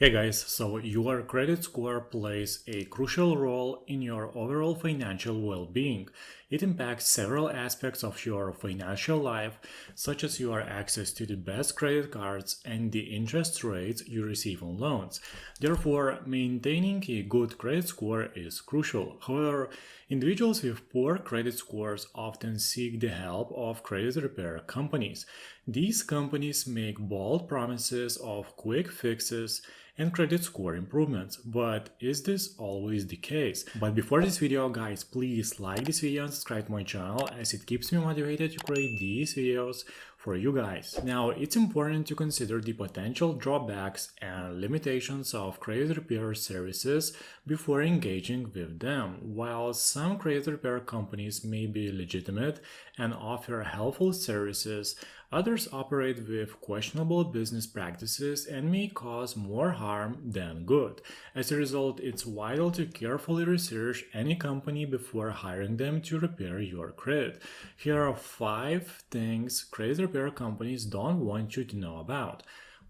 Hey guys, so your credit score plays a crucial role in your overall financial well-being. It impacts several aspects of your financial life, such as your access to the best credit cards and the interest rates you receive on loans. Therefore, maintaining a good credit score is crucial. However, individuals with poor credit scores often seek the help of credit repair companies. These companies make bold promises of quick fixes and credit score improvements. But is this always the case? But before this video, guys, please like this video and subscribe to my channel, as it keeps me motivated to create these videos for you guys. Now, it's important to consider the potential drawbacks and limitations of credit repair services before engaging with them. While some credit repair companies may be legitimate and offer helpful services, others operate with questionable business practices and may cause more harm than good. As a result, it's vital to carefully research any company before hiring them to repair your credit. Here are 5 things credit repair companies don't want you to know about.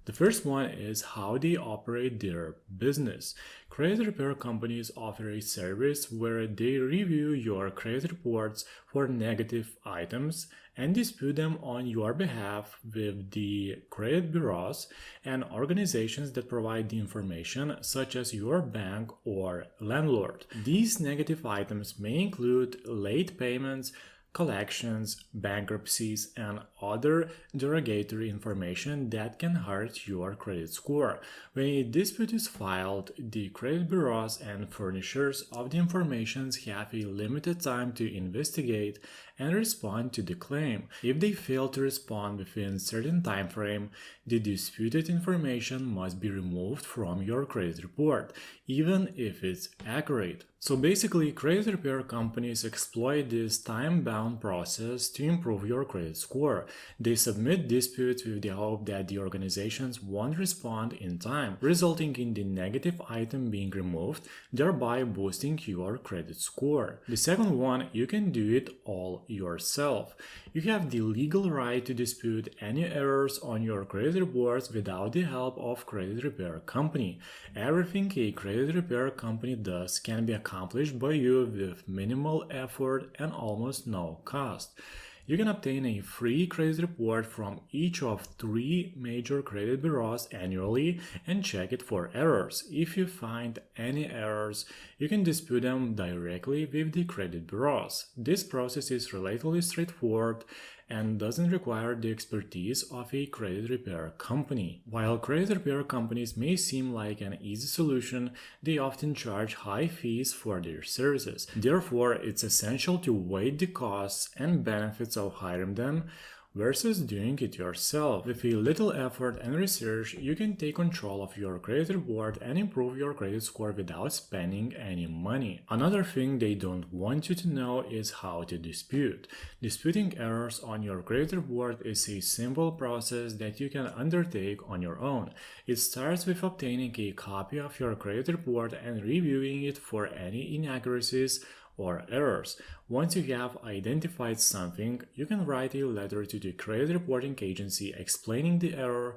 The first one is how they operate their business. Credit repair companies offer a service where they review your credit reports for negative items and dispute them on your behalf with the credit bureaus and organizations that provide the information, such as your bank or landlord. These negative items may include late payments, collections, bankruptcies, and other derogatory information that can hurt your credit score. When a dispute is filed, the credit bureaus and furnishers of the information have a limited time to investigate and respond to the claim. If they fail to respond within a certain time frame, the disputed information must be removed from your credit report, even if it's accurate. So basically, credit repair companies exploit this time-bound process to improve your credit score. They submit disputes with the hope that the organizations won't respond in time, resulting in the negative item being removed, thereby boosting your credit score. The second one, you can do it all yourself. You have the legal right to dispute any errors on your credit reports without the help of credit repair company. Everything a credit repair company does can be accomplished by you with minimal effort and almost no cost. You can obtain a free credit report from each of 3 major credit bureaus annually and check it for errors. If you find any errors, you can dispute them directly with the credit bureaus. This process is relatively straightforward and doesn't require the expertise of a credit repair company. While credit repair companies may seem like an easy solution, they often charge high fees for their services. Therefore, it's essential to weigh the costs and benefits of hiring them versus doing it yourself. With a little effort and research, you can take control of your credit report and improve your credit score without spending any money. Another thing they don't want you to know is how to dispute. Disputing errors on your credit report is a simple process that you can undertake on your own. It starts with obtaining a copy of your credit report and reviewing it for any inaccuracies or errors. Once you have identified something, you can write a letter to the credit reporting agency explaining the error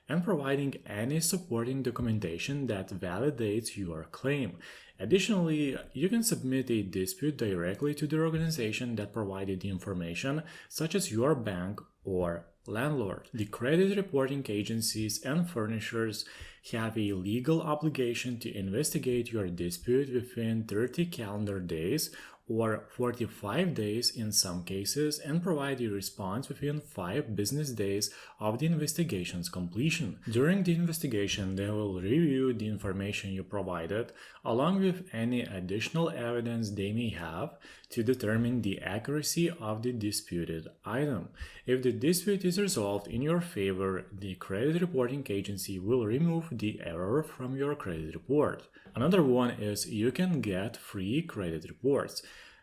and providing any supporting documentation that validates your claim. Additionally, you can submit a dispute directly to the organization that provided the information, such as your bank or landlord. The credit reporting agencies and furnishers have a legal obligation to investigate your dispute within 30 calendar days or 45 days in some cases, and provide a response within 5 business days of the investigation's completion. During the investigation, they will review the information you provided, along with any additional evidence they may have, to determine the accuracy of the disputed item. If the dispute is resolved in your favor, the credit reporting agency will remove the error from your credit report. Another one is you can get free credit reports.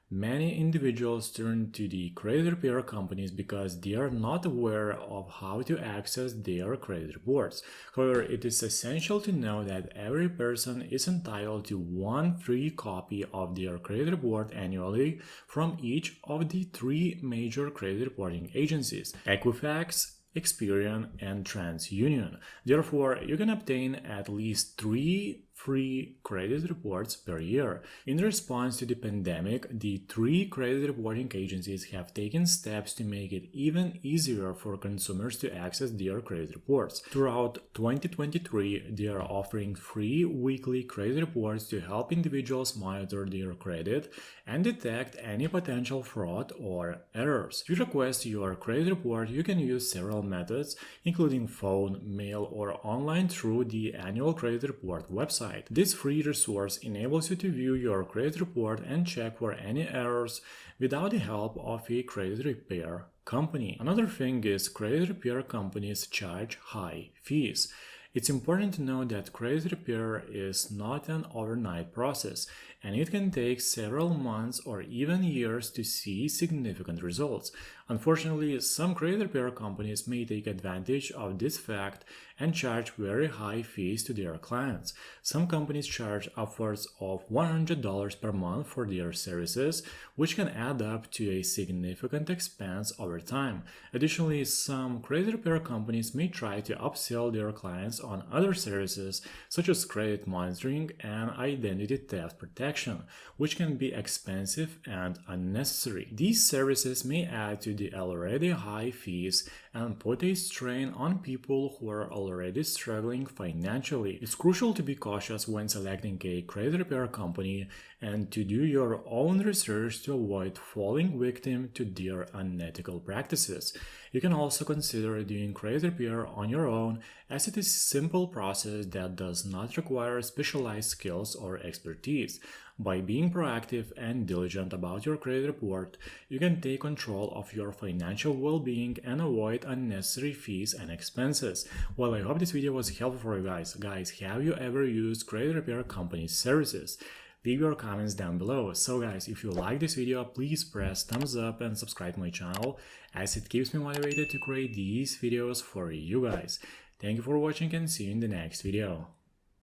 Many individuals turn to the credit repair companies because they are not aware of how to access their credit reports. However, it is essential to know that every person is entitled to 1 free copy of their credit report annually from each of the 3 major credit reporting agencies: Equifax, Experian, and TransUnion. Therefore, you can obtain at least 3 free credit reports per year. In response to the pandemic, the 3 credit reporting agencies have taken steps to make it even easier for consumers to access their credit reports. Throughout 2023, they are offering free weekly credit reports to help individuals monitor their credit and detect any potential fraud or errors. To request your credit report, you can use several methods, including phone, mail, or online through the annual credit report website. This free resource enables you to view your credit report and check for any errors without the help of a credit repair company. Another thing is credit repair companies charge high fees. It's important to know that credit repair is not an overnight process, and it can take several months or even years to see significant results. Unfortunately, some credit repair companies may take advantage of this fact and charge very high fees to their clients. Some companies charge upwards of $100 per month for their services, which can add up to a significant expense over time. Additionally, some credit repair companies may try to upsell their clients on other services such as credit monitoring and identity theft protection, which can be expensive and unnecessary. These services may add to the already high fees and put a strain on people who are already struggling financially. It's crucial to be cautious when selecting a credit repair company and to do your own research to avoid falling victim to their unethical practices. You can also consider doing credit repair on your own, as it is a simple process that does not require specialized skills or expertise. By being proactive and diligent about your credit report, you can take control of your financial well-being and avoid unnecessary fees and expenses. Well, I hope this video was helpful for you guys. Guys, have you ever used credit repair company services? Leave your comments down below. So guys, if you like this video, please press thumbs up and subscribe to my channel, as it keeps me motivated to create these videos for you guys. Thank you for watching and see you in the next video.